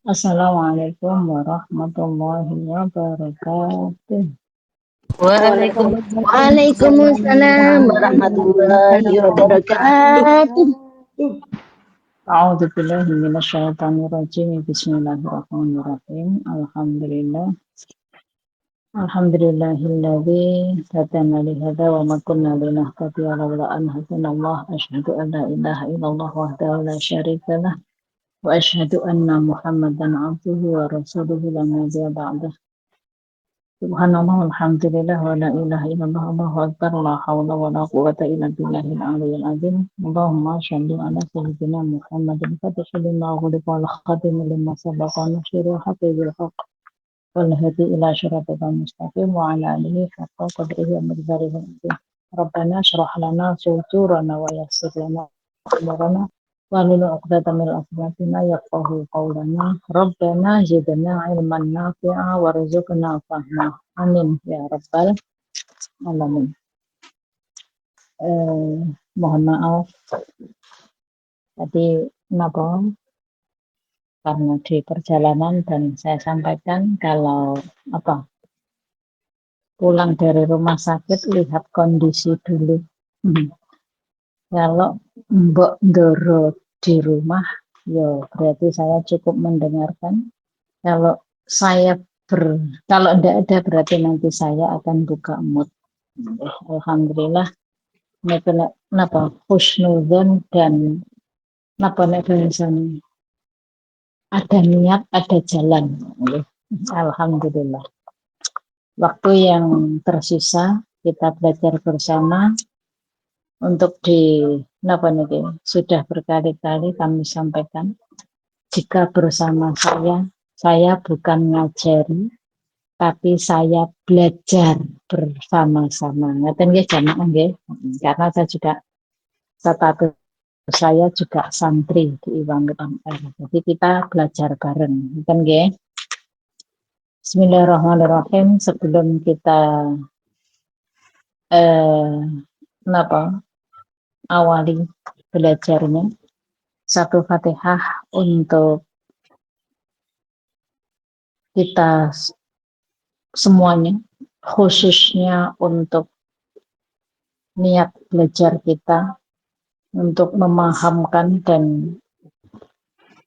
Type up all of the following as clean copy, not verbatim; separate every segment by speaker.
Speaker 1: Assalamualaikum warahmatullahi wabarakatuh.
Speaker 2: Waalaikumsalam warahmatullahi wabarakatuh.
Speaker 1: A'udzu billahi minasyaitonir rajim. Bismillahirrahmanirrahim. Alhamdulillahilladzi hadana li hadza wa ma kunna linahtadiya laula an hadanallah. Asyhadu an la ilaha illallah wahdahu la syarika lah wa asyhadu anna Muhammadan abduhu wa rasuluhu la nabiyya ba'dah. Subhanallah, alhamdulillah, wa la ilaha illallah, Allahu akbar, la hawla wa la quwwata illa billahil aliyyil azim. Allahumma shalli ala sayyidina Muhammadin fatihil lima ughliqa wal khatim lima sabaqa nasirul haqqi bil haqq wal hadi ila syiratal mustaqim wa ala alihi haqqa qadrihi wa miqdarihi azim. Rabbana shrah lana suturana wa yassir lana amrana wahlul 'uqdatam min lisana yafqahu qawlana. Rabbana zidna ilman nafi'a warzuqna fahma. Amin ya rabbal alamin. Mohon maaf tadi kenapa karena di perjalanan, dan saya sampaikan kalau pulang dari rumah sakit lihat kondisi dulu. Kalau Mbok Ndoro di rumah, ya berarti saya cukup mendengarkan. Kalau saya kalau tidak ada, berarti nanti saya akan buka mood. Alhamdulillah, ini kenapa husnuzon dan kenapa ada niat, ada jalan. Alhamdulillah. Waktu yang tersisa kita belajar bersama. Untuk sudah berkali-kali kami sampaikan, jika bersama saya bukan ngajari, tapi saya belajar bersama-sama. Ngaten nggih jamaah nggih. Karena status saya juga santri di Iwan UMR. Jadi kita belajar bareng. Ngaten nggih. Bismillahirrahmanirrahim. Sebelum kita awali belajarnya, satu Fatihah untuk kita semuanya, khususnya untuk niat belajar kita, untuk memahamkan dan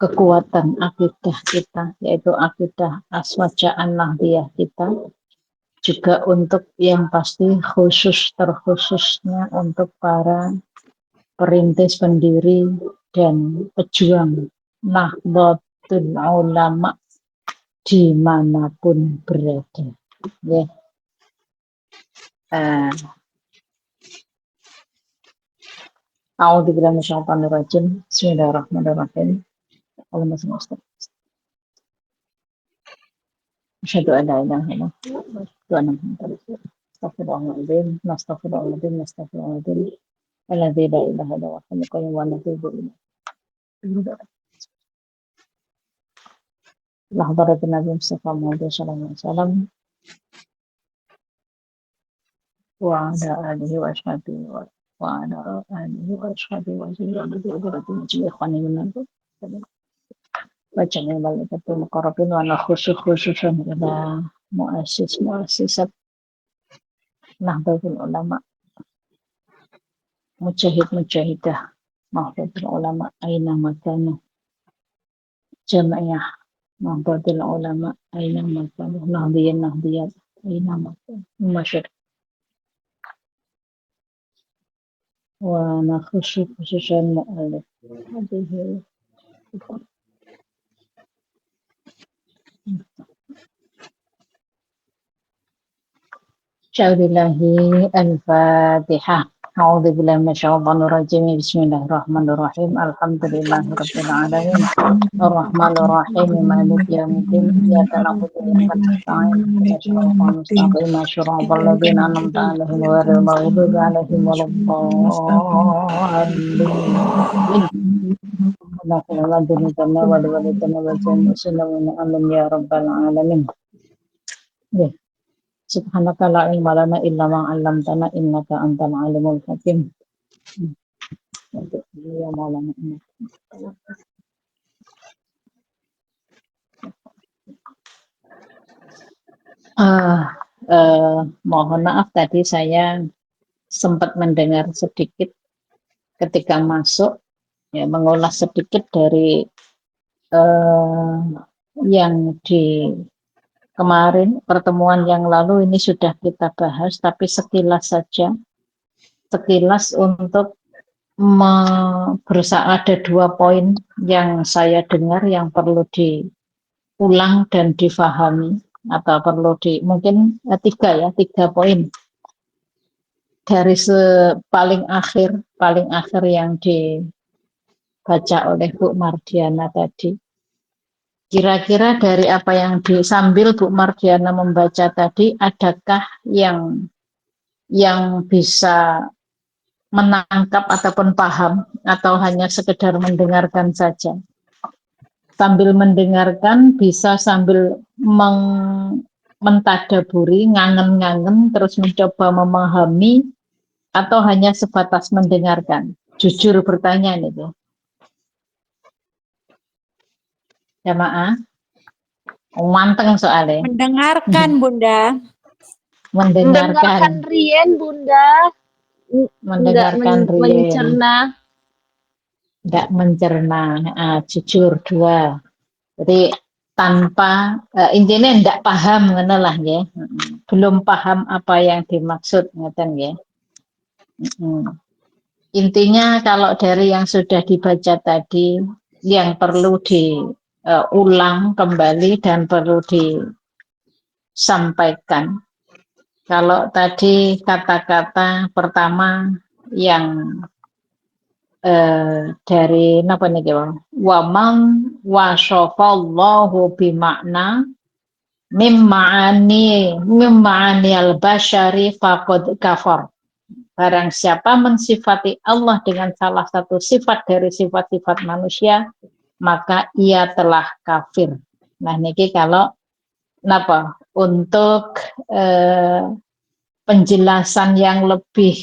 Speaker 1: kekuatan akidah kita, yaitu akidah aswaja'an nahdiyah kita, juga untuk yang pasti terkhususnya untuk para perintis, pendiri, dan pejuang Nahdlatul Ulama dimanapun berada. Ya. A'udzubillahi minasyaitonir rajim. Bismillahirrahmanirrahim. Allahumma shalli ala Asyhadu an la ilaha illallah wa anna Muhammadar rasulullah. Astaghfirullahaladzim, nastaghfirullahaladzim, nastaghfirullahaladzim. Alladzi la ilaha illa huwa al-hayyul qayyum wa natubu ilaih. Lahdaratun Nabi Mustafa Muhammad sallallahu alaihi wasallam wa ala alihi wa ashabihi wa ala alihi wa ashabihi wa sallam. Bacanya malaikatul muqarrabin wa khususan ila muasisat Nahdlatul Ulama, mujahidah Nahdlatul Ulama aina makana, jamaah Nahdlatul Ulama aina makana, nahdiyat aina makana, masyarakat wa khususan mu'alif hadhihi. Syaudillahi al-Fatihah. A'udzubillahi minasyaitonir rajim. Bismillahirrahmanirrahim. Alhamdulillahirabbil alamin. Arrahmanir rahim. Maliki yaumiddin. Iyyaka na'budu wa iyyaka nasta'in. Ihdinas siratal mustaqim. Shiratal ladzina an'amta 'alaihim ghairil maghdubi 'alaihim waladdallin. Ya rabbal alamin. Subhanaka la ilma lana illa ma 'allamtana innaka antal alimul hakim. Ya Maulana. Eh, mohon maaf tadi saya sempat mendengar sedikit ketika masuk, ya, mengulas sedikit dari eh, yang di kemarin pertemuan yang lalu ini sudah kita bahas, tapi sekilas saja, sekilas untuk berusaha ada 2 poin yang saya dengar yang perlu diulang dan difahami atau perlu mungkin 3 poin dari paling akhir yang dibaca oleh Bu Mardiana tadi. Kira-kira dari apa yang sambil Bu Mardiana membaca tadi, adakah yang bisa menangkap ataupun paham atau hanya sekedar mendengarkan saja? Sambil mendengarkan bisa sambil mentadaburi, ngangen-ngangen, terus mencoba memahami, atau hanya sebatas mendengarkan? Jujur bertanya itu. Jamaah, manteng soalnya.
Speaker 3: Mendengarkan, Bunda.
Speaker 2: Mendengarkan Rien, Bunda.
Speaker 1: Mendengarkan Rien.
Speaker 2: Mencerna.
Speaker 1: Enggak mencerna. Jujur 2. Jadi tanpa intinya enggak paham lah ya. Belum paham apa yang dimaksud ngeten ya. Intinya kalau dari yang sudah dibaca tadi, yang perlu diulang kembali dan perlu disampaikan. Kalau tadi kata-kata pertama yang dari apa nih, wamang wasofallahu bimakna mimma'ani al-bashari faqad kafar. Barang siapa mensifati Allah dengan salah satu sifat dari sifat-sifat manusia, maka ia telah kafir. Nah, niki kalau untuk penjelasan yang lebih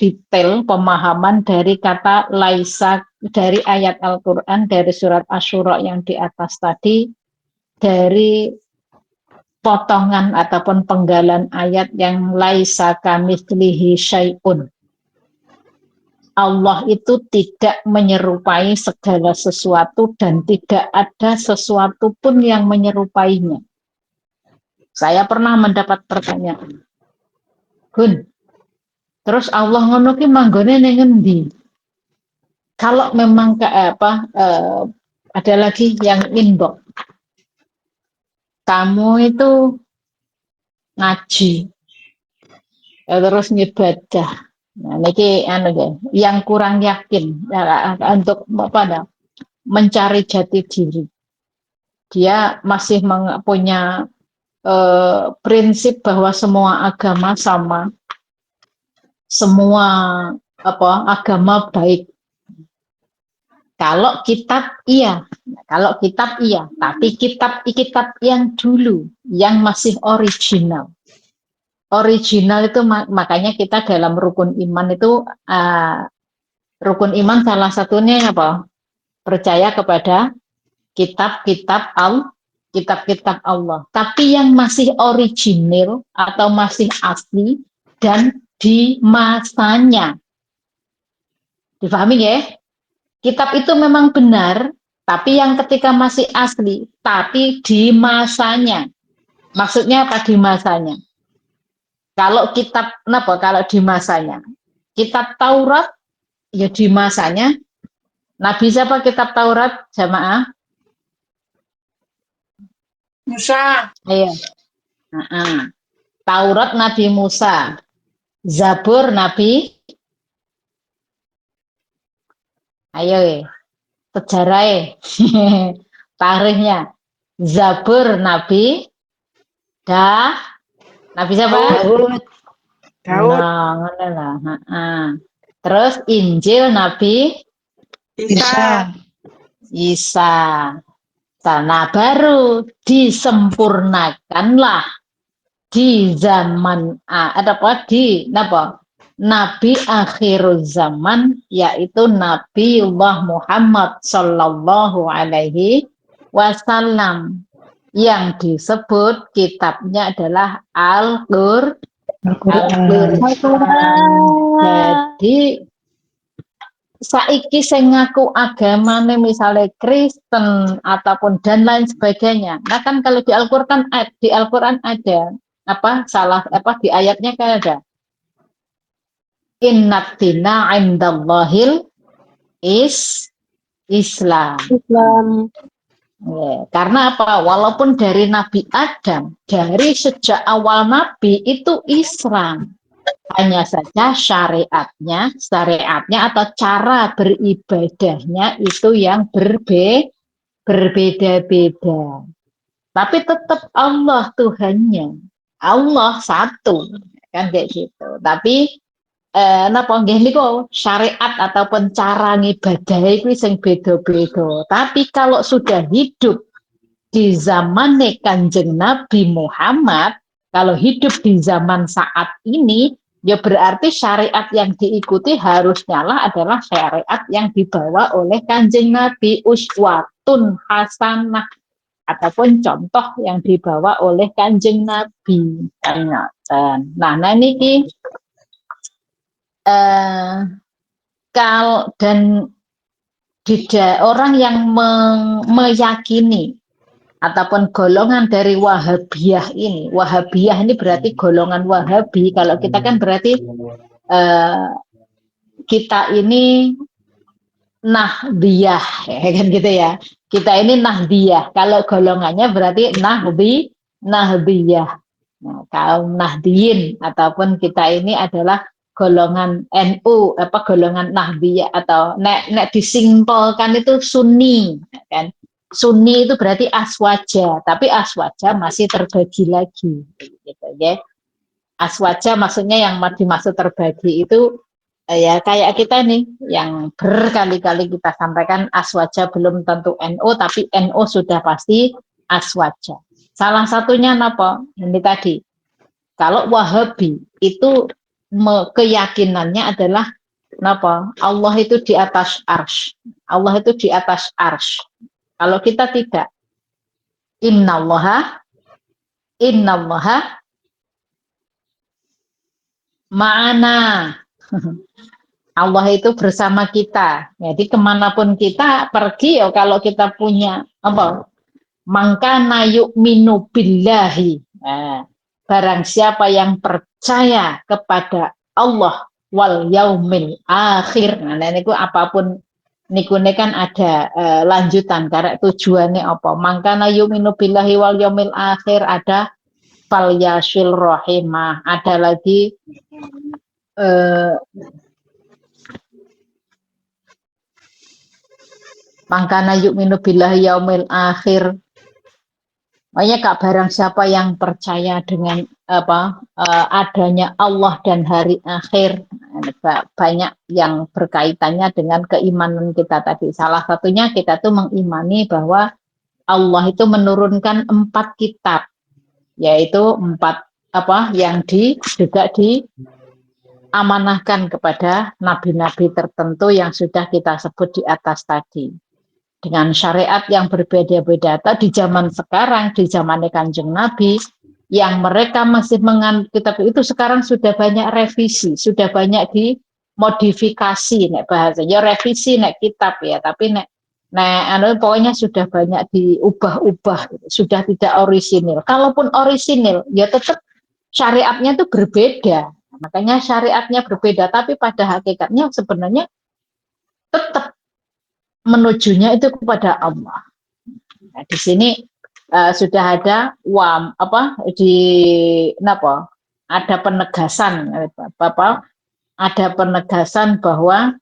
Speaker 1: detail, pemahaman dari kata laisa, dari ayat Al-Quran, dari surat Asy-Syura yang di atas tadi, dari potongan ataupun penggalan ayat yang laisa kamitslihi syai'un. Allah itu tidak menyerupai segala sesuatu dan tidak ada sesuatu pun yang menyerupainya. Saya pernah mendapat pertanyaan, Gun, terus Allah ngono ki manggone ning ngendi? Kalau memang ada lagi yang inbox, kamu itu ngaji, terus ngibadah. Nah, niki yang kurang yakin untuk mencari jati diri. Dia masih punya prinsip bahwa semua agama sama, semua agama baik. Kalau kitab iya, tapi kitab yang dulu, yang masih original. Original itu makanya kita dalam rukun iman itu rukun iman salah satunya apa? Percaya kepada kitab-kitab Allah. Tapi yang masih original atau masih asli dan di masanya. Difahami ya? Kitab itu memang benar, tapi yang ketika masih asli, tapi di masanya. Maksudnya apa di masanya? Kalau kalau di masanya? Kitab Taurat, ya di masanya. Nabi siapa kitab Taurat, jamaah?
Speaker 3: Musa.
Speaker 1: Iya. Taurat Nabi Musa. Zabur Nabi. Ayo, sejarah tarikhnya. Zabur Nabi Nabi siapa?
Speaker 3: Daud.
Speaker 1: Nah, terus Injil Nabi Isa. Nah, baru disempurnakanlah di zaman Nabi akhir zaman, yaitu Nabiullah Muhammad Sallallahu Alaihi Wasallam. yang disebut kitabnya adalah Al-Qur'an. Jadi saiki sing ngaku agamane misalnya Kristen ataupun dan lain sebagainya. Nah kan kalau di Al-Qur'an ada di ayatnya kan ada innad dina 'indallahil Islam. Ya, karena apa? Walaupun dari Nabi Adam, dari sejak awal Nabi itu Islam. Hanya saja syariatnya atau cara beribadahnya itu yang berbeda-beda. Tapi tetap Allah Tuhannya. Allah satu. Kan kayak gitu. Tapi napa nggih niku syariat ataupun cara ngibadah itu sing beda-beda. Tapi kalau sudah hidup di zaman Kanjeng Nabi Muhammad, kalau hidup di zaman saat ini, ya berarti syariat yang diikuti harusnya adalah syariat yang dibawa oleh Kanjeng Nabi, uswatun hasanah ataupun contoh yang dibawa oleh Kanjeng Nabi. Nah, niki dan orang yang meyakini ataupun golongan dari Wahabiyah ini berarti golongan Wahabi. Kalau kita kan berarti kita ini Nahdiyah, ya kan gitu ya. Kita ini Nahdiyah. Kalau golongannya berarti Nahdiyah. Nah, kaum Nahdiyin ataupun kita ini adalah golongan NU, golongan Nahdiyah atau nek disimpelkan itu Sunni, kan? Sunni itu berarti aswaja, tapi aswaja masih terbagi lagi, gitu ya. Aswaja maksudnya yang dimaksud terbagi itu ya kayak kita nih yang berkali-kali kita sampaikan aswaja belum tentu NU, tapi NU sudah pasti aswaja. Salah satunya apa? Ini tadi. Kalau Wahabi itu keyakinannya adalah apa? Allah itu di atas arsy. Allah itu di atas arsy. Kalau kita tidak, innallaha ma'ana. Allah itu bersama kita. Jadi kemanapun kita pergi, ya kalau kita punya apa? Mangkana yu'minu billahi. Nah, barang siapa yang percaya kepada Allah wal yaumil akhir. Nah, niku apapun niku kan ada lanjutan karena tujuannya apa? Mangkana yu'minu billahi wal yaumil akhir, ada fal yasil rahimah, ada lagi mangkana yu'minu billahi yaumil akhir. Makanya kak barang siapa yang percaya dengan adanya Allah dan hari akhir, banyak yang berkaitannya dengan keimanan kita tadi. Salah satunya kita tuh mengimani bahwa Allah itu menurunkan 4 kitab, yaitu 4 yang juga diamanahkan kepada nabi-nabi tertentu yang sudah kita sebut di atas tadi. Dengan syariat yang berbeda-beda. Atau di zaman sekarang, di zaman Kanjeng Nabi, yang mereka masih menganut kitab itu sekarang sudah banyak revisi, sudah banyak dimodifikasi, nek bahasanya revisi nek kitab ya, tapi nek pokoknya sudah banyak diubah-ubah, sudah tidak orisinil. Kalaupun orisinil, ya tetap syariatnya itu berbeda. Makanya syariatnya berbeda, tapi pada hakikatnya sebenarnya tetap menujunya itu kepada Allah. Nah, di sini sudah ada ada penegasan ada penegasan bahwa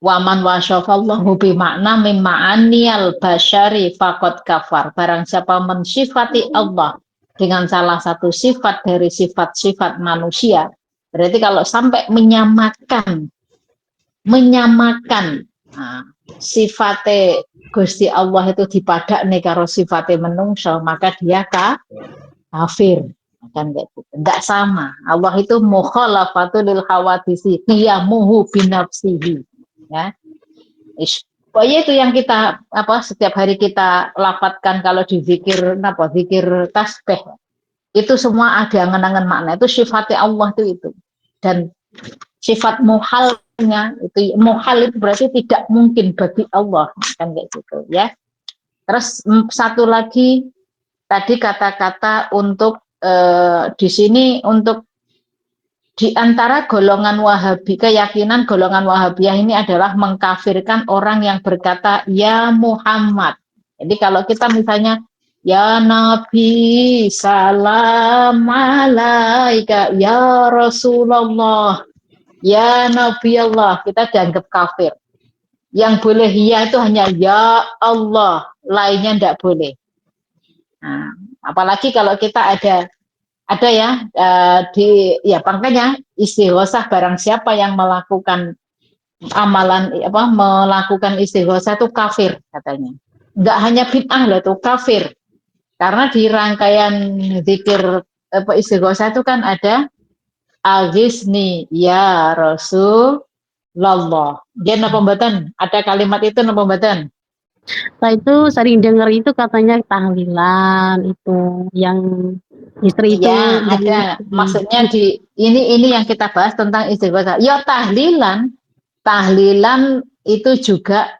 Speaker 1: waman wasyafallahu bi makna mima'aniyal basyari faqad kafar. Barang siapa mensifati Allah dengan salah satu sifat dari sifat-sifat manusia, berarti kalau sampai menyamakan sifate Gusti Allah itu dipadakne karo sifate menungso, maka dia kafir. Kan gitu. Enggak sama. Allah itu mukhalafatul lil hawadisi qiyamuhu binafsihi. Ya. Pokoknya itu yang kita setiap hari kita lafadzkan kalau di zikir zikir tasbih. Itu semua ada angan-angan makna. Itu sifatnya Allah itu. Dan sifat muhalnya itu muhal itu berarti tidak mungkin bagi Allah kan kayak gitu ya. Terus satu lagi tadi kata-kata untuk di sini untuk di antara golongan Wahabi, keyakinan golongan Wahabiyah ini adalah mengkafirkan orang yang berkata ya Muhammad. Jadi kalau kita misalnya ya Nabi salam alaika ya Rasulullah ya Nabi Allah, kita dianggap kafir. Yang boleh ya itu hanya ya Allah, lainnya tidak boleh. Nah, apalagi kalau kita ada ya makanya istighosah barang siapa yang melakukan amalan melakukan istighosah itu kafir katanya. Enggak hanya bid'ah loh itu kafir. Karena di rangkaian zikir istighosah itu kan ada Agisni ya Rasulullah. Dia napa mboten? Ada kalimat itu napa mboten?
Speaker 2: Nah itu sering dengar itu katanya tahlilan itu yang istri itu
Speaker 1: Ya, ada. Maksudnya di ini yang kita bahas tentang istighosah. Ya tahlilan itu juga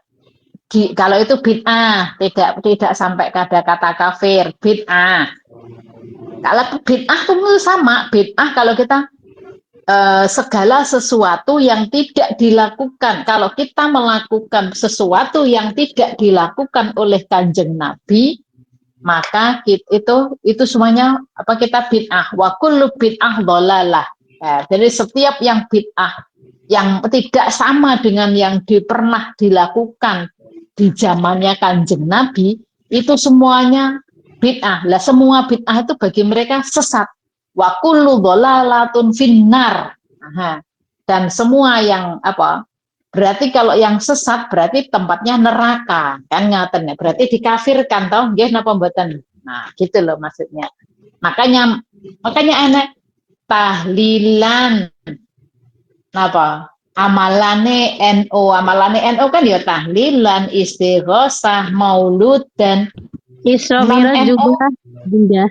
Speaker 1: kalau itu bid'ah, tidak sampai pada kata kafir, bid'ah. Kalau bid'ah itu sama, bid'ah kalau kita segala sesuatu yang tidak dilakukan. Kalau kita melakukan sesuatu yang tidak dilakukan oleh Kanjeng Nabi, maka itu semuanya kita bid'ah. Wa kullu bid'ah dhalalah. Jadi setiap yang bid'ah yang tidak sama dengan yang pernah dilakukan di zamannya Kanjeng Nabi, itu semuanya bid'ah. Lah semua bid'ah itu bagi mereka sesat. Wa kullu dhalalatun finnar. Dan semua yang berarti kalau yang sesat berarti tempatnya neraka kan ngaten ya. Berarti dikafirkan toh nggih napa mboten. Nah, gitu loh maksudnya. Makanya enak tahlilan napa? Amalane NO kan ya tahlilan, istighosah, maulud dan
Speaker 2: Isra Mi'raj juga Bunda.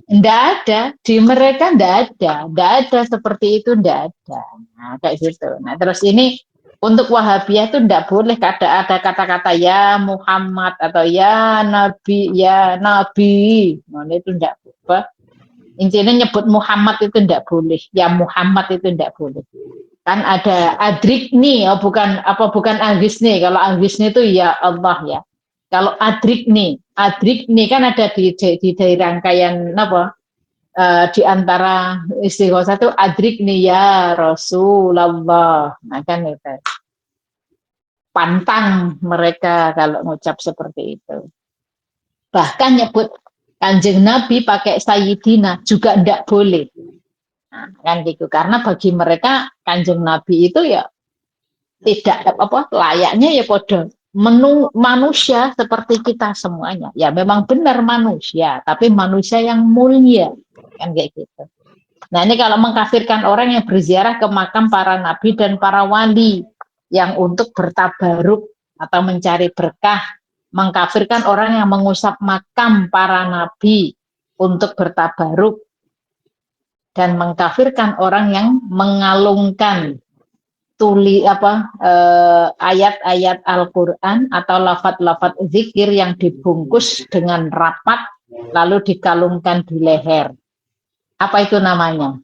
Speaker 1: Enggak ada di mereka, enggak ada seperti itu, enggak ada. Nah, kayak gitu. Nah, terus ini untuk Wahabiyah itu enggak boleh ada kata-kata ya Muhammad atau ya Nabi, Nah, itu enggak boleh. Intinya nyebut Muhammad itu enggak boleh, ya Muhammad itu enggak boleh. Kan ada adrikni, bukan Anggisni. Kalau Anggisni itu ya Allah ya. Kalau adrikni kan ada di rangkaian di antara istighosah itu adrikni ya Rasulullah. Nah kan itu pantang mereka kalau ngucap seperti itu. Bahkan nyebut Kanjeng Nabi pakai Sayyidina juga tidak boleh. Nah, kan gitu. Karena bagi mereka Kanjeng Nabi itu ya tidak layaknya ya podo manusia seperti kita semuanya. Ya memang benar manusia, tapi manusia yang mulia kan kayak gitu. Nah ini kalau mengkafirkan orang yang berziarah ke makam para nabi dan para wali yang untuk bertabaruk atau mencari berkah, mengkafirkan orang yang mengusap makam para nabi untuk bertabaruk, dan mengkafirkan orang yang mengalungkan ayat-ayat Al-Quran atau lafaz-lafaz zikir yang dibungkus dengan rapat lalu dikalungkan di leher. Apa itu namanya?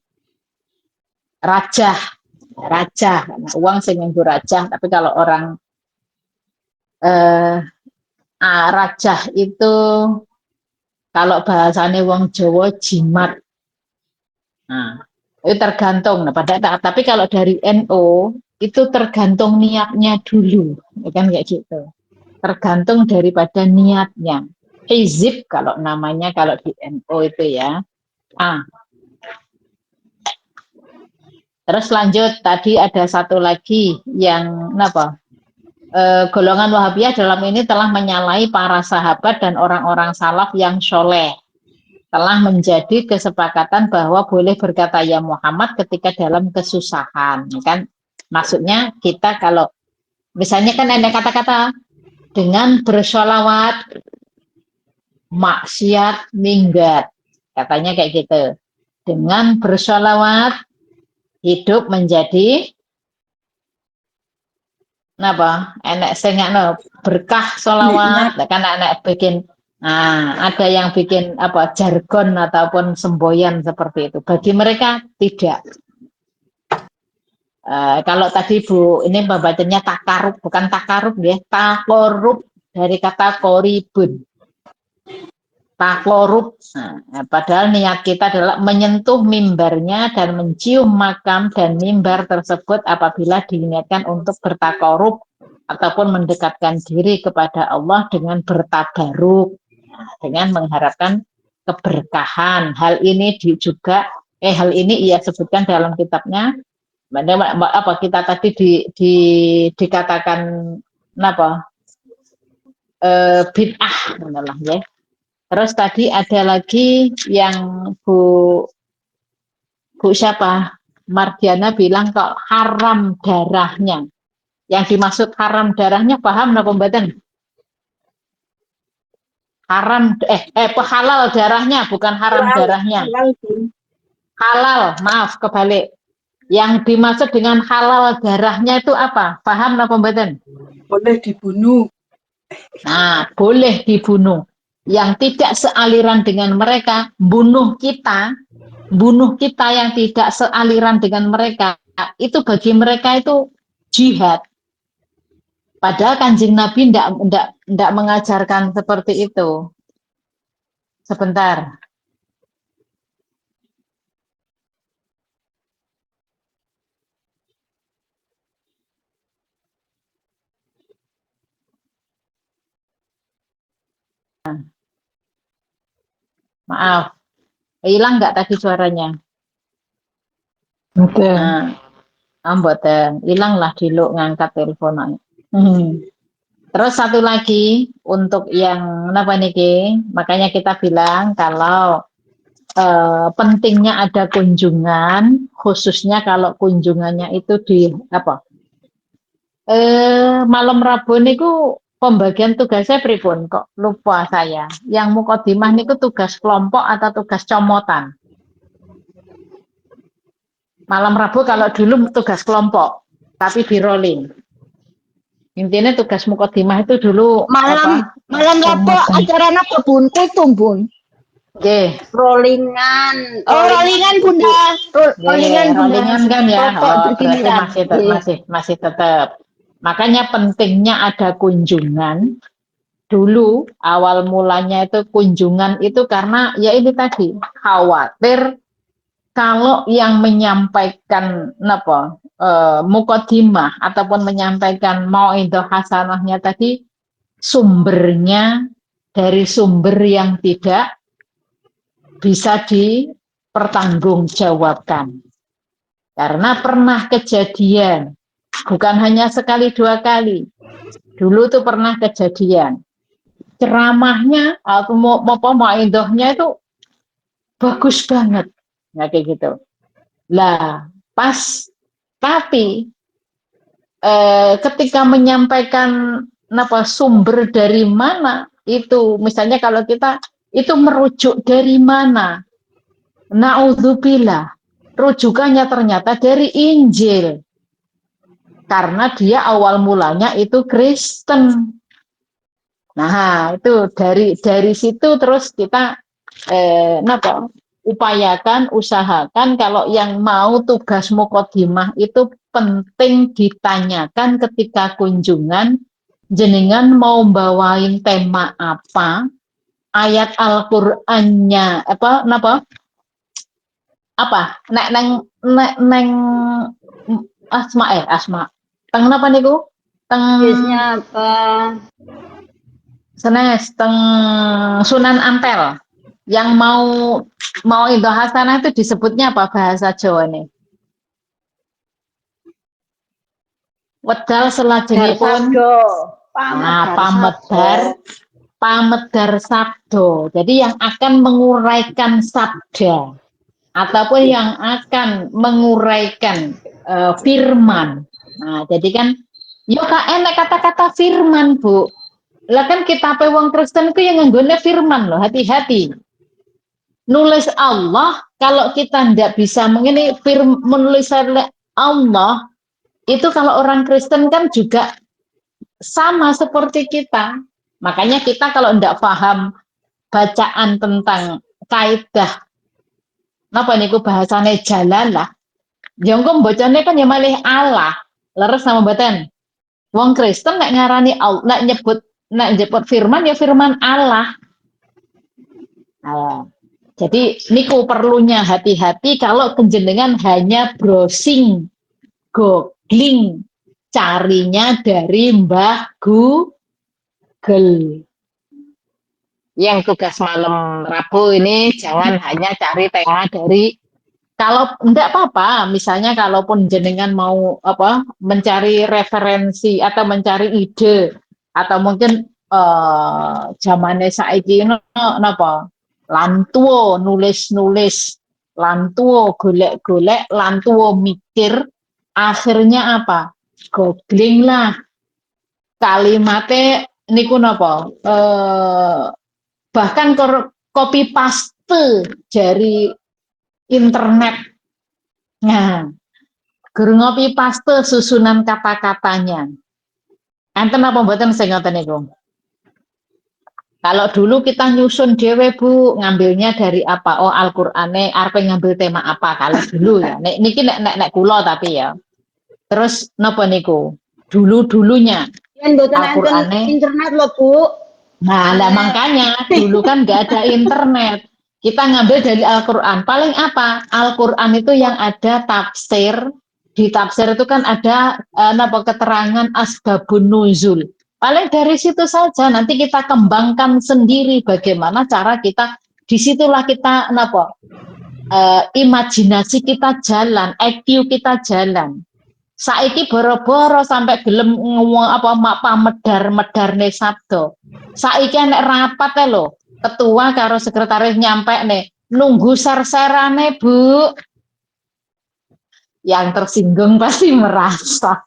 Speaker 1: Rajah. Uang sing rajah, tapi kalau orang rajah itu kalau bahasanya wong Jawa jimat. Nah, itu tergantung. Tapi kalau dari NO itu tergantung niatnya dulu, kan kayak gitu. Tergantung daripada niatnya. Hizib kalau namanya kalau di NO itu ya. Terus lanjut tadi ada satu lagi yang golongan Wahabiyah dalam ini telah menyalahi para sahabat dan orang-orang salaf yang soleh. Telah menjadi kesepakatan bahwa boleh berkata ya Muhammad ketika dalam kesusahan, kan? Maksudnya kita kalau Misalnya kan ada kata-kata dengan bersholawat maksiat minggat. Katanya kayak gitu. Dengan bersholawat hidup menjadi apa? Enek sing berkah sholawat. Kan enek bikin ada yang bikin apa jargon ataupun semboyan seperti itu. Bagi mereka tidak. Kalau tadi Bu, ini pembacanya takarub, bukan takarub ya, takorub dari kata koribun. Takorub. Padahal niat kita adalah menyentuh mimbarnya dan mencium makam dan mimbar tersebut apabila diniatkan untuk bertakorub ataupun mendekatkan diri kepada Allah dengan bertabaruk, dengan mengharapkan keberkahan. Hal ini ia sebutkan dalam kitabnya. Apa kita tadi dikatakan apa bid'ah ya. Terus tadi ada lagi yang Bu siapa Mardiana bilang kok haram darahnya. Yang dimaksud haram darahnya paham napa mboten? Haram halal darahnya bukan haram darahnya. Halal, maaf kebalik. Yang dimaksud dengan halal darahnya itu apa? Paham napa mboten?
Speaker 3: Boleh dibunuh.
Speaker 1: Nah, boleh dibunuh. Yang tidak sealiran dengan mereka, bunuh kita yang tidak sealiran dengan mereka, itu bagi mereka itu jihad. Padahal Kanjeng Nabi tidak mengajarkan seperti itu. Sebentar. Maaf, hilang nggak tadi suaranya?
Speaker 3: Betul.
Speaker 1: Mboten, hilang lah dulu ngangkat teleponan. Terus satu lagi untuk yang apa niki, makanya kita bilang kalau pentingnya ada kunjungan, khususnya kalau kunjungannya itu di apa? Malam Rabu niku pembagian tugasnya pripun kok lupa saya. Yang mukodimah niku tugas kelompok atau tugas comotan? Malam Rabu kalau dulu tugas kelompok, tapi di rolling. Intinya tugas mukodimah itu dulu
Speaker 4: malam Rabu acara apa Bun? Kutu Bun.
Speaker 1: Oke.
Speaker 4: Rollingan. Rollingan Bunda.
Speaker 1: Rollingan kan ya.
Speaker 4: Berarti
Speaker 1: masih tetap. Makanya pentingnya ada kunjungan. Dulu awal mulanya itu kunjungan itu karena ya ini tadi khawatir kalau yang menyampaikan mukodimah ataupun menyampaikan mauidhah hasanahnya tadi sumbernya dari sumber yang tidak bisa dipertanggungjawabkan. Karena pernah kejadian, bukan hanya sekali dua kali. Dulu tuh pernah kejadian. Ceramahnya atau mauidhahnya itu bagus banget. Nah, kayak gitu. Lah, tapi ketika menyampaikan sumber dari mana itu, misalnya kalau kita itu merujuk dari mana? Na'udzubillah. Rujukannya ternyata dari Injil. Karena dia awal mulanya itu Kristen. Nah, itu dari situ terus kita usahakan kalau yang mau tugas mukodimah itu penting ditanyakan ketika kunjungan jenengan mau bawain tema apa, ayat Al-Qur'annya neng asma teng napa niku
Speaker 4: biasanya apa?
Speaker 1: Senes teng Sunan Ampel yang mau itu hasanah itu disebutnya apa bahasa Jawa nih? Wedal selajengipun pamedar sabdo. Jadi yang akan menguraikan sabda ataupun yang akan menguraikan firman. Nah, jadi kan Yo kak enek kata-kata firman, Bu. Lah kan kita wong Kristen itu yang nganggone firman loh, hati-hati. Nulis Allah, kalau kita ndak bisa mengenai menulis Allah, itu kalau orang Kristen kan juga sama seperti kita. Makanya kita kalau ndak paham bacaan tentang kaidah napa niku bahasane jalalah. Ya engko mbacane kan ya malih Allah. Leres sama mboten? Wong Kristen nek ngarani Allah, nek nyebut firman ya firman Allah. Nah, jadi niku perlunya hati-hati kalau penjenengan hanya browsing, googling, carinya dari Mbah Google. Yang tugas malam Rabu ini jangan hanya cari tema dari, kalau enggak apa-apa, misalnya kalaupun jenengan mau mencari referensi atau mencari ide atau mungkin zamane saiki napa lantuo nulis-nulis, lantuo golek-golek, lantuo mikir, akhirnya apa? Googling lah kalimatnya niku napa bahkan copy paste dari internet. Nah, guru ngopi paste susunan kata-katanya. Enten apa mboten sing ngoten niku? Kalau dulu kita nyusun dhewe Bu, ngambilnya dari apa? Oh, Al-Qur'ane arep ngambil tema apa kalau dulu ya. Niki nek kula tapi ya. Terus napa niku? Dulu-dulunya
Speaker 4: Yen mboten enten
Speaker 1: Al-Qur'ane.
Speaker 4: internet lho, Bu.
Speaker 1: Nah, makanya dulu kan nggak ada internet. Kita ngambil dari Al-Quran. Paling apa? Al-Quran itu yang ada tafsir. Di tafsir itu kan ada keterangan asbabun nuzul. Paling dari situ saja. Nanti kita kembangkan sendiri bagaimana cara kita. Disitulah kita imajinasi kita jalan, IQ kita jalan. Saiki boro-boro sampai gelem ngomong medar-medarne sabda. Saiki nek rapat lho, ketua karo sekretaris nyampe nih, nunggu ser-serane, Bu. Yang tersinggung pasti merasa.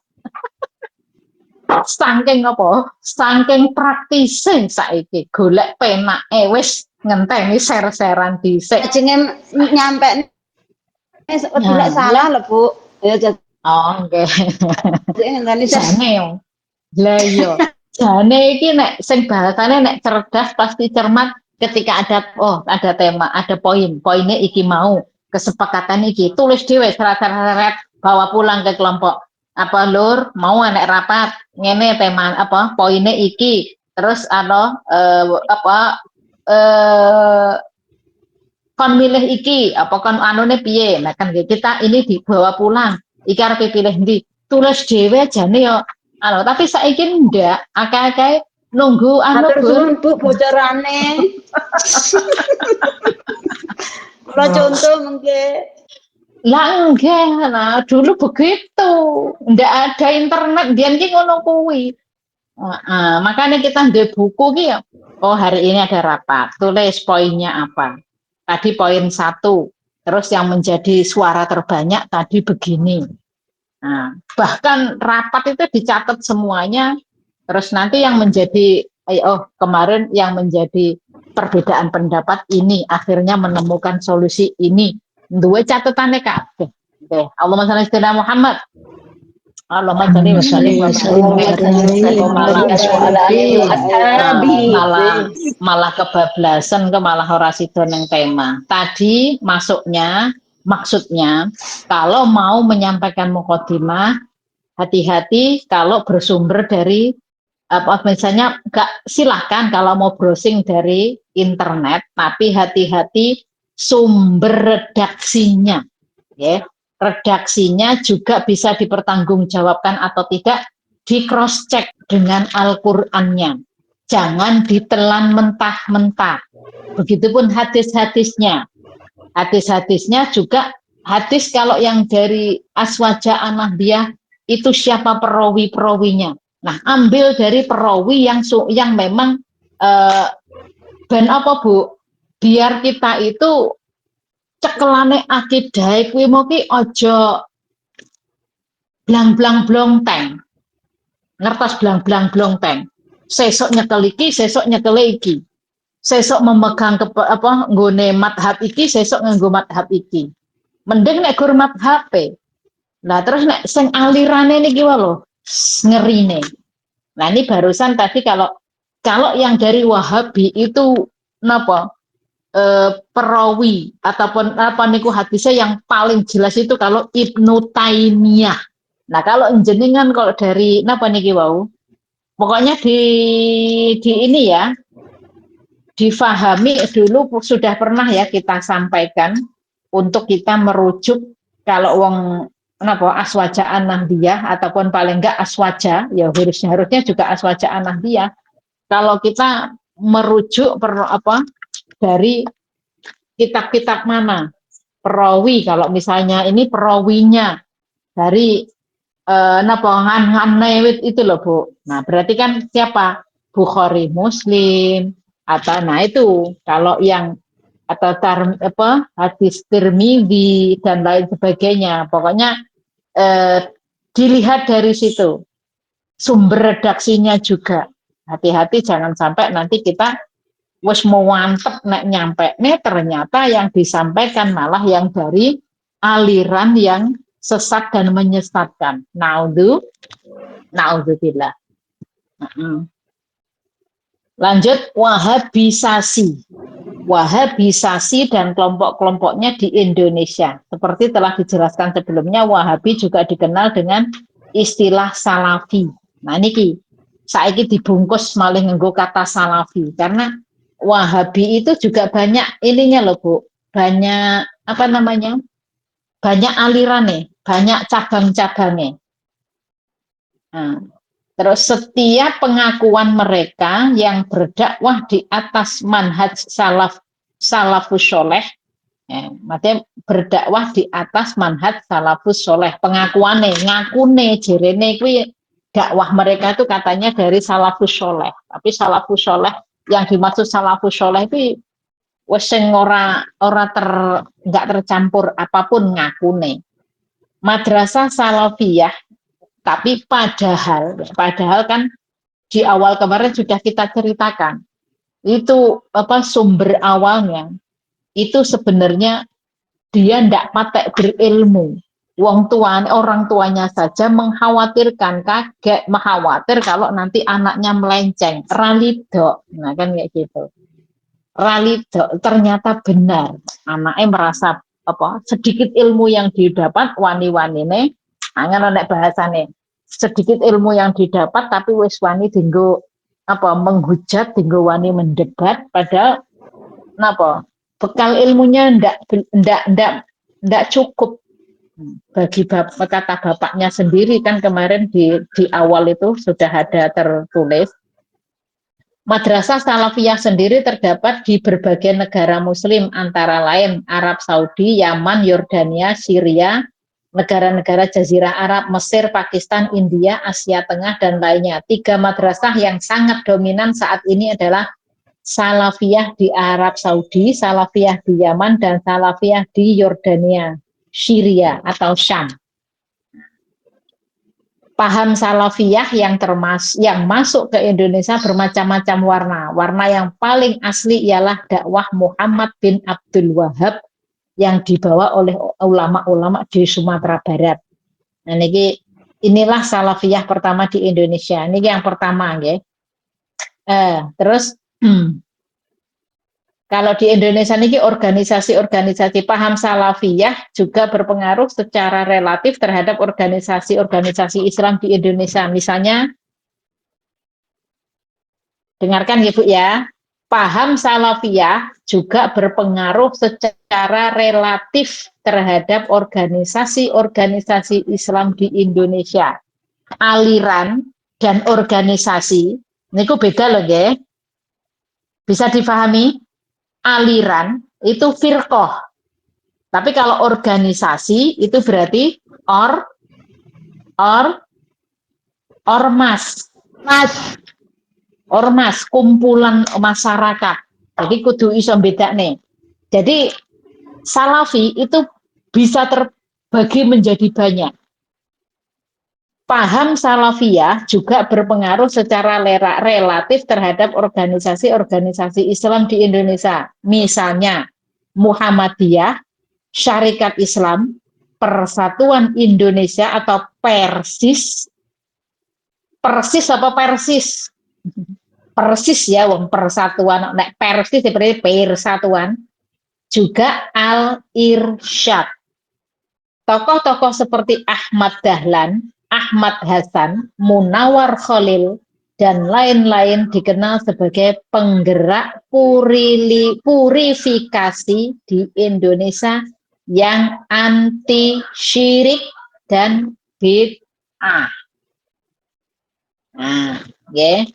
Speaker 1: Saking Saking praktisnya saiki golek penake wis ngenteni ser-seran dhisik.
Speaker 4: Jenenge nyampe dilek salah lho, Bu. Ya
Speaker 1: Oh, nggih.
Speaker 4: ngenteni
Speaker 1: Jane yo. Lah iya. Jane iki nek sing bahasane nek cerdas pasti cermat ketika ada tema, ada poinnya iki mau, kesepakatan iki, tulis dhewe seret-seret bawa pulang ke kelompok. Apa Lur, mau anek rapat ngene tema poinnya iki. Terus kon milih iki kon anune piye. Nah kan kita ini dibawa pulang. Iki arep pilih ndi? Tulis dhewe jane yo. Tapi saiki ndak, akeh-akeh nunggu
Speaker 4: Bu bocorane. Kalau contoh mungkin.
Speaker 1: Lah enggak, nah dulu begitu. Ndak ada internet, biyen ki ngono kuwi. Makanya kita ndek buku ki ya. Oh, hari ini ada rapat, tulis poinnya apa. Tadi poin 1. Terus yang menjadi suara terbanyak tadi begini. Nah, bahkan rapat itu dicatat semuanya. Terus nanti yang menjadi kemarin yang menjadi perbedaan pendapat ini akhirnya menemukan solusi ini. Dua catatannya kabeh. Allahumma shalli ala Muhammad. Allahumma shalli wa sallim malah kebablasan malah ora sida ning tema. Tadi maksudnya kalau mau menyampaikan mukadimah hati-hati kalau bersumber dari misalnya silahkan kalau mau browsing dari internet, tapi hati-hati sumber redaksinya, ya. Redaksinya juga bisa dipertanggungjawabkan atau tidak, di cross check dengan Al-Qur'annya. Jangan ditelan mentah-mentah. Begitupun hadis-hadisnya. Hadis-hadisnya juga hadis kalau yang dari Aswaja An-Nahdiyah itu siapa perawi-perawinya. Nah, ambil dari perawi yang memang ben apa Bu? Biar kita itu cekelane akidah kuwi mau ki aja blang-blang blonteng. ngertos blang-blang blonteng. Sesok nyekel iki, sesok nyekel iki. Sesok memegang nggone madhab iki, sesok nganggo madhab iki. Mending nek gur madhab e. Nah, terus nek sing alirane niki lho ngerine. Nah, ini barusan tadi kalau yang dari Wahabi itu napa? Perawi ataupun apa niku hadisnya yang paling jelas itu kalau Ibnu Taimiyah. Nah, kalau jenengan kalau dari napa niki wau? Pokoknya di ini ya, difahami dulu sudah pernah ya kita sampaikan untuk kita merujuk kalau wong napa aswaja an-nahdiyah ataupun paling enggak aswaja ya harusnya juga aswaja an-nahdiyah. Kalau kita merujuk dari kitab-kitab mana perawi, kalau misalnya ini perawinya dari napa ngan itu loh Bu. Nah, berarti kan siapa? Bukhari, Muslim atau nah itu kalau yang atau hadis Tirmidzi dan lain sebagainya. Pokoknya dilihat dari situ. Sumber redaksinya juga. Hati-hati jangan sampai nanti kita wis mantep nek nyampe nih ternyata yang disampaikan malah yang dari aliran yang sesat dan menyesatkan. Naudzubillah. Lanjut Wahabisasi. Wahabisasi dan kelompok-kelompoknya di Indonesia. Seperti telah dijelaskan sebelumnya, Wahabi juga dikenal dengan istilah Salafi. Nah niki saiki dibungkus malah nganggo kata Salafi karena Wahabi itu juga banyak ininya loh Bu. Banyak apa namanya? Banyak alirannya, banyak cabang-cabangnya. Nah, terus setiap pengakuan mereka yang berdakwah di atas manhaj salafus soleh, maksudnya berdakwah di atas manhaj salafus soleh, pengakuannya, ngakune, jerene, kuwi dakwah mereka itu katanya dari salafus soleh. Tapi salafus soleh yang dimaksud salafus soleh itu wis sing ora enggak tercampur apapun ngakune. Madrasah salafiyah. Tapi padahal kan di awal kemarin sudah kita ceritakan itu sumber awalnya itu sebenarnya dia ndak patek berilmu. Orang tuanya saja mengkhawatirkan, khawatir kalau nanti anaknya melenceng, ralido. Nah kan kayak gitu. Ralido ternyata benar. Anaknya merasa sedikit ilmu yang didapat wani-wanine angan nek bahasane sedikit ilmu yang didapat tapi wis wani dinggo menghujat, dinggo wani mendebat padahal napa bekal ilmunya ndak cukup bagi kata bapaknya sendiri kan kemarin di awal itu sudah ada tertulis. Madrasah Salafiyah sendiri terdapat di berbagai negara muslim antara lain Arab Saudi, Yaman, Yordania, Syria, negara-negara Jazirah Arab, Mesir, Pakistan, India, Asia Tengah, dan lainnya. 3 madrasah yang sangat dominan saat ini adalah Salafiyah di Arab Saudi, Salafiyah di Yaman, dan Salafiyah di Yordania, Syria atau Syam. Paham Salafiyah yang masuk ke Indonesia bermacam-macam warna. Warna yang paling asli ialah dakwah Muhammad bin Abdul Wahab yang dibawa oleh ulama-ulama di Sumatera Barat. Nah, inilah Salafiyah pertama di Indonesia. Ini yang pertama, ya. Terus kalau di Indonesia ini organisasi-organisasi paham Salafiyah juga berpengaruh secara relatif terhadap organisasi-organisasi Islam di Indonesia. Misalnya, dengarkan ya Bu ya. Paham Salafiyah juga berpengaruh secara relatif terhadap organisasi-organisasi Islam di Indonesia. Aliran dan organisasi, ini beda loh ya. Bisa difahami? Aliran itu firqoh. Tapi kalau organisasi itu berarti ormas, kumpulan masyarakat. Jadi kudu iso bedakne. Jadi Salafi itu bisa terbagi menjadi banyak. paham salafiyah juga berpengaruh secara relatif terhadap organisasi-organisasi Islam di Indonesia. Misalnya Muhammadiyah, Syarikat Islam, Persatuan Indonesia atau Persis. Persis apa Persis? Persis ya, wong persatuan. Nek Persis seperti persatuan. Juga Al-Irsyad. Tokoh-tokoh seperti Ahmad Dahlan, Ahmad Hasan, Munawar Khalil, dan lain-lain dikenal sebagai penggerak purifikasi di Indonesia yang anti syirik dan bid'ah. Nah, ya.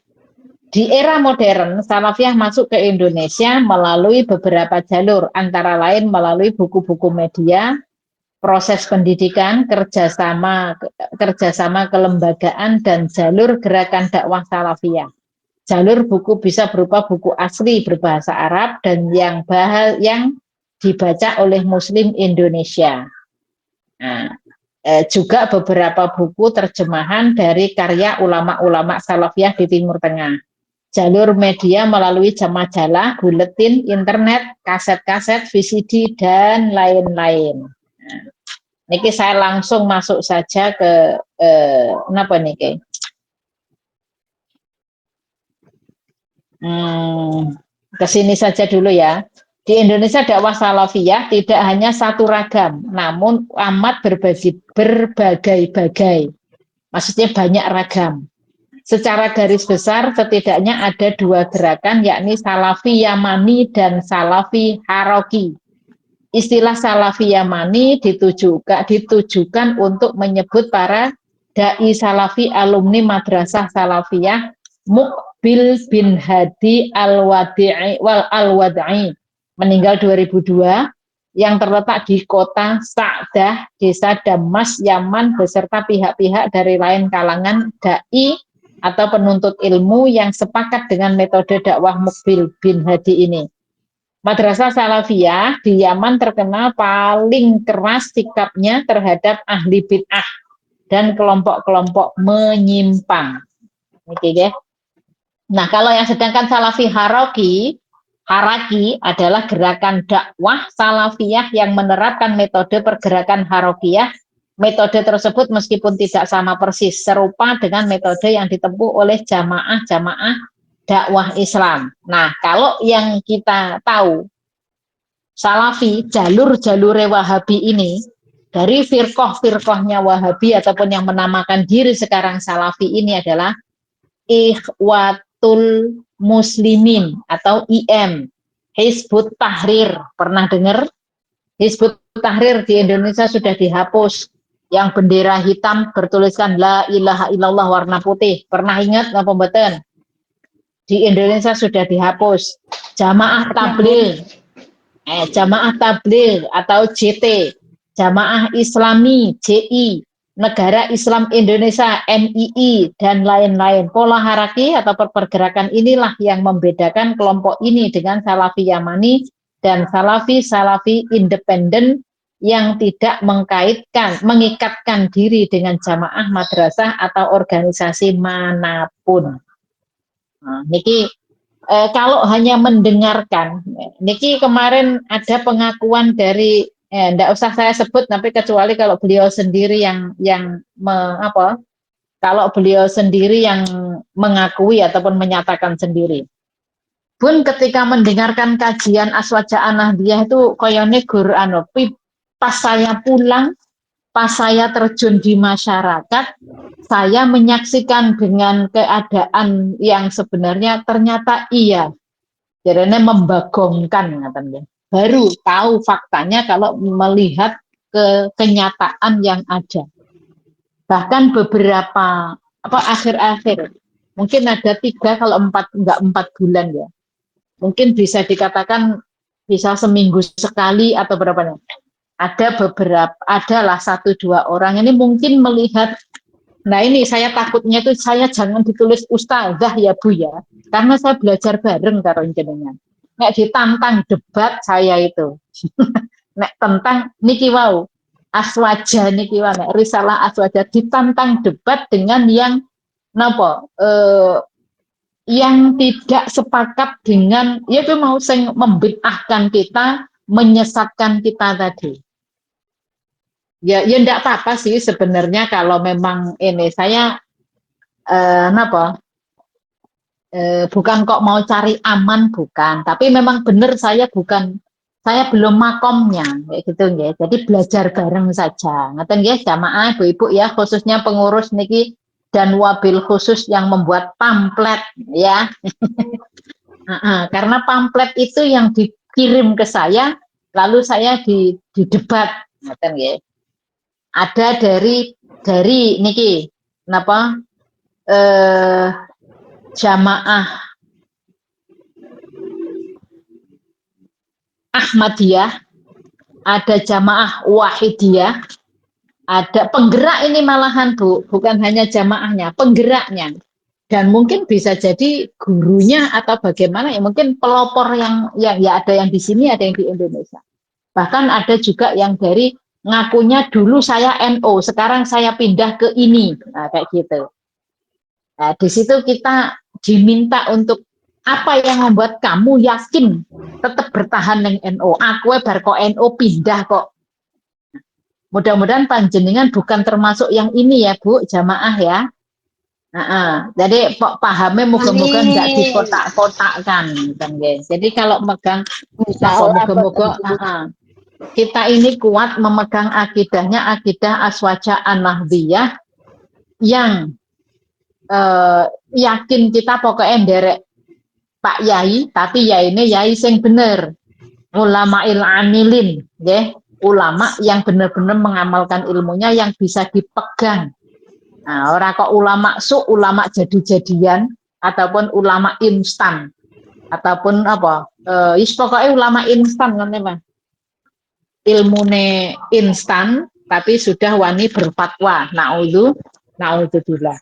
Speaker 1: Di era modern, Salafiyah masuk ke Indonesia melalui beberapa jalur, antara lain melalui buku-buku media, proses pendidikan, kerjasama kelembagaan, dan jalur gerakan dakwah Salafiyah. Jalur buku bisa berupa buku asli berbahasa Arab dan yang dibaca oleh Muslim Indonesia. Nah, juga beberapa buku terjemahan dari karya ulama-ulama Salafiyah di Timur Tengah. Jalur media melalui majalah, buletin, internet, kaset-kaset, VCD, dan lain-lain. Nah, niki saya langsung masuk saja ke kenapa niki? Ke sini saja dulu ya. Di Indonesia dakwah Salafiyah tidak hanya satu ragam, namun amat berbagai-bagai. Maksudnya banyak ragam. Secara garis besar setidaknya ada dua gerakan, yakni Salafi Yamani dan Salafi Haroki. Istilah Salafi Yamani ditujukan untuk menyebut para dai Salafi alumni Madrasah Salafiyah Muqbil bin Hadi Al-Wad'i meninggal 2002 yang terletak di kota Sa'dah, desa Damas, Yaman, beserta pihak-pihak dari lain kalangan dai atau penuntut ilmu yang sepakat dengan metode dakwah Muqbil bin Hadi ini. Madrasah Salafiyah di Yaman terkenal paling keras sikapnya terhadap ahli bid'ah dan kelompok-kelompok menyimpang. Oke, ya. Nah, kalau yang sedangkan Salafi Haraki adalah gerakan dakwah Salafiyah yang menerapkan metode pergerakan Harakiyah. Metode tersebut meskipun tidak sama persis, serupa dengan metode yang ditempuh oleh jamaah-jamaah dakwah Islam. Nah, kalau yang kita tahu, Salafi, jalur-jalur Wahabi ini, dari firqah-firqahnya Wahabi ataupun yang menamakan diri sekarang Salafi ini adalah Ikhwatul Muslimin atau IM, Hizbut Tahrir. Pernah dengar? Hizbut Tahrir di Indonesia sudah dihapus. Yang bendera hitam bertuliskan La ilaha illallah warna putih. Pernah ingat nggak pembetulan? Di Indonesia sudah dihapus. Jamaah Tabligh, Jamaah Tabligh atau JT, Jamaah Islami JI, Negara Islam Indonesia NII, dan lain-lain. Pola haraki atau pergerakan inilah yang membedakan kelompok ini dengan Salafi Yamani dan Salafi independen yang tidak mengikatkan diri dengan jamaah madrasah atau organisasi manapun. Nah, niki kalau hanya mendengarkan, niki kemarin ada pengakuan dari enggak usah saya sebut, tapi kecuali kalau beliau sendiri kalau beliau sendiri yang mengakui ataupun menyatakan sendiri. Pun ketika mendengarkan kajian Aswaja Nahdiyah itu koyone gur pas saya pulang, pas saya terjun di masyarakat, saya menyaksikan dengan keadaan yang sebenarnya ternyata iya. Jadinya membagongkan katanya. Baru tahu faktanya kalau melihat kenyataan yang ada. Bahkan beberapa akhir-akhir, mungkin ada 3 kalau 4 bulan ya. Mungkin bisa dikatakan bisa seminggu sekali atau berapa. Adalah 1-2 orang ini mungkin melihat. Nah ini saya takutnya itu saya jangan ditulis ustazah ya Bu ya, karena saya belajar bareng karo jenengan. Nek ditantang debat saya itu, nek tentang niki wau, Aswaja niki wae, risalah Aswaja ditantang debat dengan yang napa yang tidak sepakat dengan yaitu mau sing membid'ahkan kita, menyesatkan kita tadi. Ya enggak apa-apa sih sebenarnya kalau memang ini saya napa bukan kok mau cari aman bukan, tapi memang benar saya belum makomnya kayak gitu ya. Jadi belajar bareng saja. Ngaten nggih jamaah ibu-ibu ya, khususnya pengurus niki dan wabil khusus yang membuat pamflet ya. Karena pamflet itu yang dikirim ke saya, lalu saya di debat, ngaten nggih. Ada dari niki napa jamaah Ahmadiyah, ada jamaah Wahidiyah, ada penggerak ini malahan Bu, bukan hanya jamaahnya, penggeraknya. Dan mungkin bisa jadi gurunya atau bagaimana ya, mungkin pelopor yang ya ada yang di sini, ada yang di Indonesia. Bahkan ada juga yang dari ngakunya dulu saya NO, sekarang saya pindah ke ini, nah, kayak gitu. Nah, di situ kita diminta untuk apa yang membuat kamu yakin tetap bertahan dengan NO. Aku bar kok NO pindah kok. Mudah-mudahan panjenengan bukan termasuk yang ini ya Bu, jamaah ya. Jadi pahamnya moga-moga nggak dikotak-kotakkan kan guys. Jadi kalau megang moga-moga kita ini kuat memegang akidahnya akidah Aswaja An-Nahdiyah yang yakin kita pokoknya nderek Pak Yai, tapi ya ini Yai sing bener, ulama amilin, ya, ulama yang benar-benar mengamalkan ilmunya yang bisa dipegang. Nah, orang kok ulama ulama jadi-jadian ataupun ulama instan ataupun apa? Pokoknya ulama instan kan Pak. Ilmune instan tapi sudah wani berfatwa. Naudzubillah.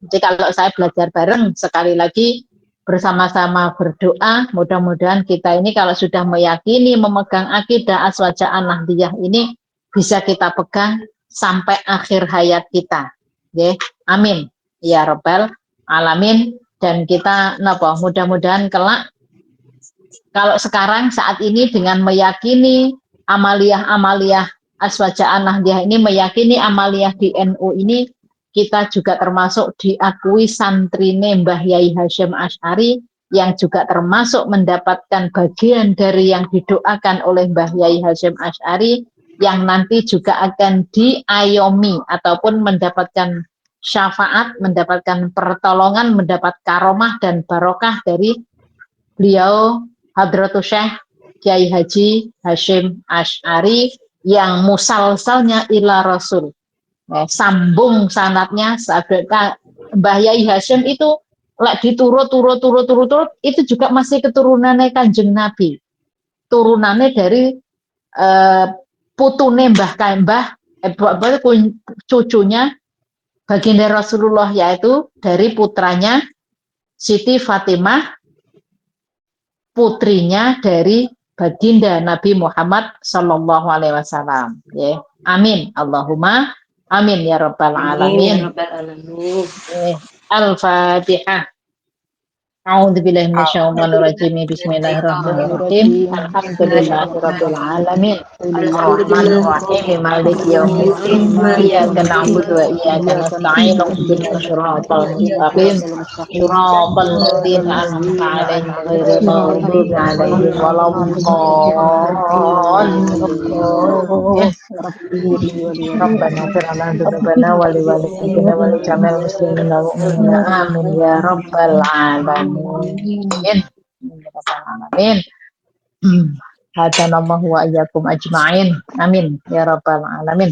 Speaker 1: Jadi kalau saya belajar bareng sekali lagi bersama-sama berdoa, mudah-mudahan kita ini kalau sudah meyakini memegang akidah Aswaja An-Nahdiyah ini bisa kita pegang sampai akhir hayat kita. Ya, amin ya Rabbal alamin. Dan kita mudah-mudahan kelak kalau sekarang saat ini dengan meyakini amaliyah Aswaja An-Nahdiyah ini, meyakini amaliyah di NU ini, kita juga termasuk diakui santrine Mbah Yai Hasyim Asy'ari yang juga termasuk mendapatkan bagian dari yang didoakan oleh Mbah Yai Hasyim Asy'ari yang nanti juga akan diayomi ataupun mendapatkan syafaat, mendapatkan pertolongan, mendapat karomah dan barokah dari beliau Hadratus Syekh Kiai Haji Hasyim Asy'ari yang musalsalnya ila Rasul. Sambung sanatnya Mbah Yai Hasyim itu lek diturut itu juga masih keturunannya Kanjeng Nabi. Turunannya dari putune cucunya baginda Rasulullah, yaitu dari putranya Siti Fatimah, putrinya dari baginda Nabi Muhammad Sallallahu Alaihi Wasallam. Ya, amin. Allahumma amin ya Rabbal alamin. Al-Fatihah. A'udzubillahi minasyaitonirrajim. Bismillahirrahmanirrahim. Alhamdulillahirabbil alamin. Arrahmanir rahim. Maliki yaumiddin. Iyyaka na'budu wa iyyaka nasta'in. Ihdinas siratal mustaqim. Siratal ladzina an'amta 'alaihim ghairil maghdubi 'alaihim waladdallin. Rabbana ighfir lana dzunubana wa li walidayna wa li jami'il muslimina wal mu'minina amin ya rabbal alamin. Amin. Hadanallahu wa iyyakum ajma'in. Amin ya rabbal alamin.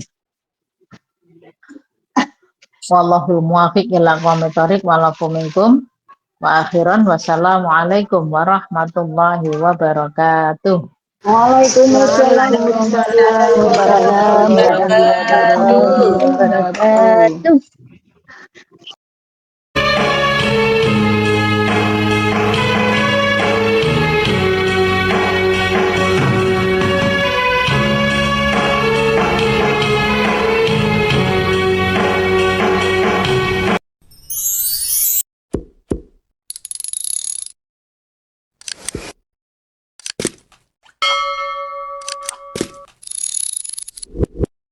Speaker 1: Wallahu muwaffiq ila aqwamit thoriq wa lakum minkum wa akhiran wassalamualaikum warahmatullahi wabarakatuh.
Speaker 4: Waalaikumsalam warahmatullahi wabarakatuh.
Speaker 1: Wabarakatuh.